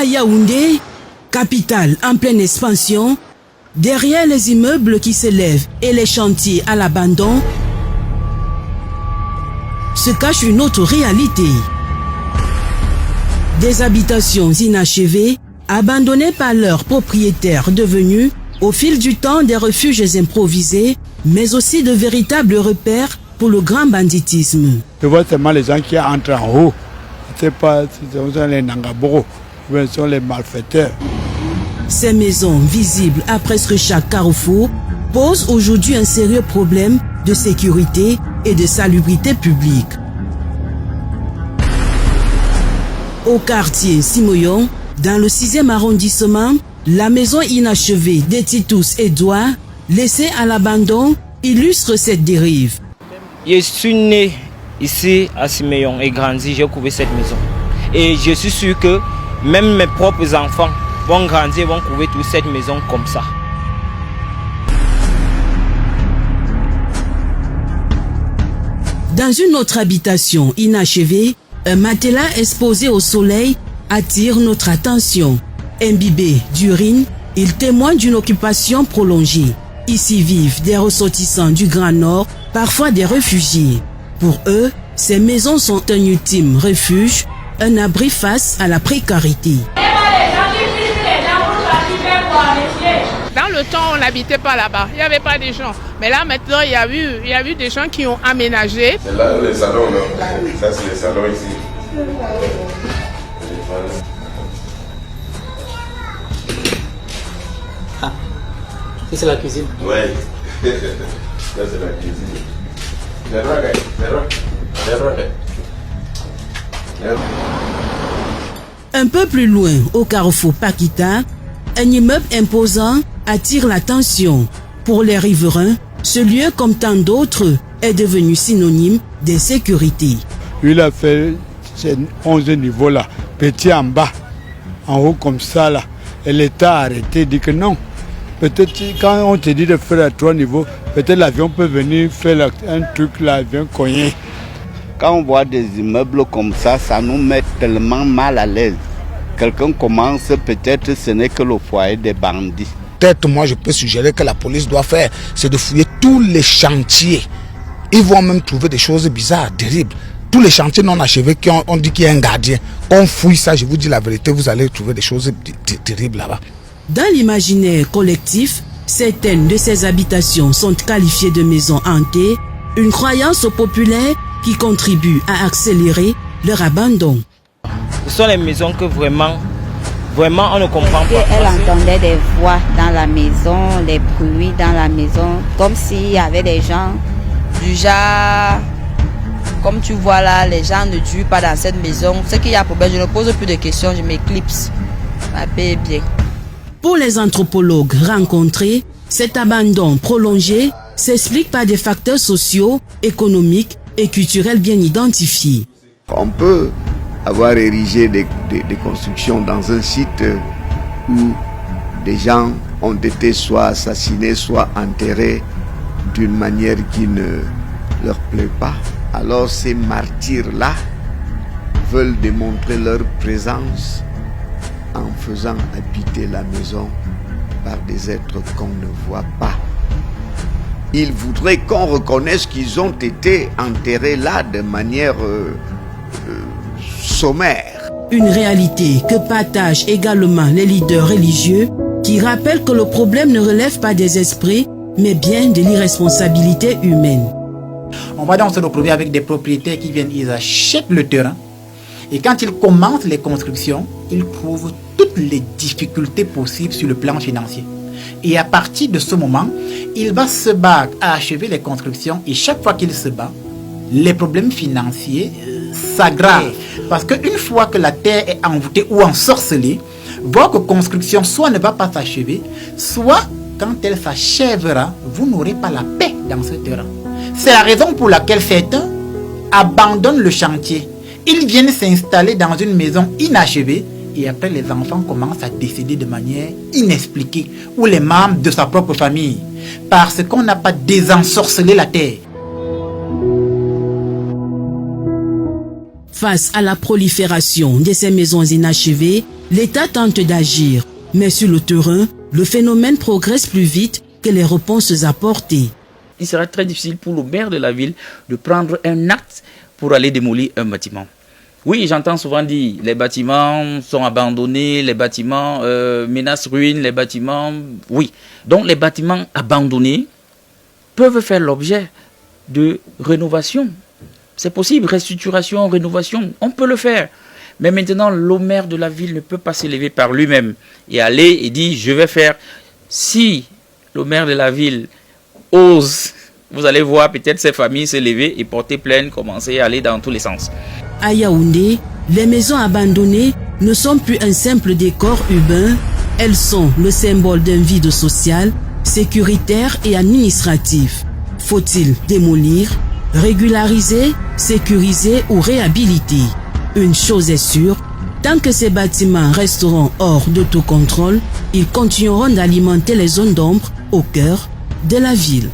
À Yaoundé, capitale en pleine expansion, derrière les immeubles qui s'élèvent et les chantiers à l'abandon, se cache une autre réalité. Des habitations inachevées, abandonnées par leurs propriétaires devenus, au fil du temps, des refuges improvisés, mais aussi de véritables repères pour le grand banditisme. Je vois seulement les gens qui entrent en haut. Ce sont les Nangaboro, ce sont les malfaiteurs. Ces maisons, visibles à presque chaque carrefour, posent aujourd'hui un sérieux problème de sécurité et de salubrité publique. Au quartier Simoyon, dans le 6e arrondissement, la maison inachevée des Titus Edouard, laissée à l'abandon, illustre cette dérive. Je suis né ici à Simoyon et grandi, j'ai couvert cette maison. Et je suis sûr que même mes propres enfants vont grandir, vont couvrir toute cette maison comme ça. Dans une autre habitation inachevée, un matelas exposé au soleil attire notre attention. Imbibé d'urine, il témoigne d'une occupation prolongée. Ici vivent des ressortissants du Grand Nord, parfois des réfugiés. Pour eux, ces maisons sont un ultime refuge, un abri face à la précarité. Dans le temps, on n'habitait pas là-bas, il n'y avait pas de gens. Mais là, maintenant, il y a eu des gens qui ont aménagé. C'est là les salons, non? Ça, c'est les salons ici. Ah, c'est la cuisine? Oui, ça, c'est la cuisine. Un peu plus loin, au carrefour Paquita, un immeuble imposant attire l'attention. Pour les riverains, ce lieu, comme tant d'autres, est devenu synonyme d'insécurité. Il a fait ces 11 niveaux là, petit en bas, en haut comme ça là. Et l'État a arrêté, dit que non. Peut-être quand on te dit de faire à 3 niveaux, peut-être l'avion peut venir faire un truc, l'avion cogné. Quand on voit des immeubles comme ça nous met tellement mal à l'aise. Quelqu'un commence, peut-être ce n'est que le foyer des bandits. Peut-être moi je peux suggérer que la police doit faire, c'est de fouiller tous les chantiers. Ils vont même trouver des choses bizarres, terribles. Tous les chantiers non achevés, on dit qu'il y a un gardien. On fouille ça, je vous dis la vérité, vous allez trouver des choses terribles là-bas. Dans l'imaginaire collectif, certaines de ces habitations sont qualifiées de maisons hantées, une croyance populaire qui contribue à accélérer leur abandon. Ce sont les maisons que vraiment on ne comprend pas. Elle entendait des voix dans la maison, les bruits dans la maison, comme s'il y avait des gens du genre, comme tu vois là, les gens ne durent pas dans cette maison. Ce qu'il y a problème, je ne pose plus de questions, je m'éclipse. Ma paix est bien. Pour les anthropologues rencontrés, cet abandon prolongé s'explique par des facteurs sociaux, économiques et culturels bien identifiés. On peut avoir érigé des constructions dans un site où des gens ont été soit assassinés, soit enterrés d'une manière qui ne leur plaît pas. Alors ces martyrs-là veulent démontrer leur présence en faisant habiter la maison par des êtres qu'on ne voit pas. Ils voudraient qu'on reconnaisse qu'ils ont été enterrés là de manière sommaire. Une réalité que partagent également les leaders religieux qui rappellent que le problème ne relève pas des esprits, mais bien de l'irresponsabilité humaine. On va donc se retrouver avec des propriétaires qui viennent, ils achètent le terrain et quand ils commencent les constructions, ils trouvent toutes les difficultés possibles sur le plan financier. Et à partir de ce moment, il va se battre à achever les constructions et chaque fois qu'il se bat, les problèmes financiers s'aggravent. Parce qu'une fois que la terre est envoûtée ou ensorcelée, votre construction soit ne va pas s'achever, soit quand elle s'achèvera, vous n'aurez pas la paix dans ce terrain. C'est la raison pour laquelle certains abandonnent le chantier. Ils viennent s'installer dans une maison inachevée et après les enfants commencent à décéder de manière inexpliquée ou les membres de sa propre famille parce qu'on n'a pas désensorcelé la terre. Face à la prolifération de ces maisons inachevées, L'État tente d'agir, mais sur le terrain, le phénomène progresse plus vite que les réponses apportées. Il sera très difficile pour le maire de la ville de prendre un acte pour aller démolir un bâtiment. Oui, j'entends souvent dire les bâtiments sont abandonnés, les bâtiments menacent ruine, les bâtiments... Oui, donc les bâtiments abandonnés peuvent faire l'objet de rénovation. C'est possible, restructuration, rénovation, on peut le faire. Mais maintenant, le maire de la ville ne peut pas s'élever par lui-même et aller et dire je vais faire. Si le maire de la ville ose, vous allez voir peut-être ces familles s'élever et porter plainte, commencer à aller dans tous les sens. À Yaoundé, les maisons abandonnées ne sont plus un simple décor urbain, elles sont le symbole d'un vide social, sécuritaire et administratif. Faut-il démolir, régulariser, sécuriser ou réhabiliter? Une chose est sûre, tant que ces bâtiments resteront hors de tout contrôle, ils continueront d'alimenter les zones d'ombre au cœur de la ville.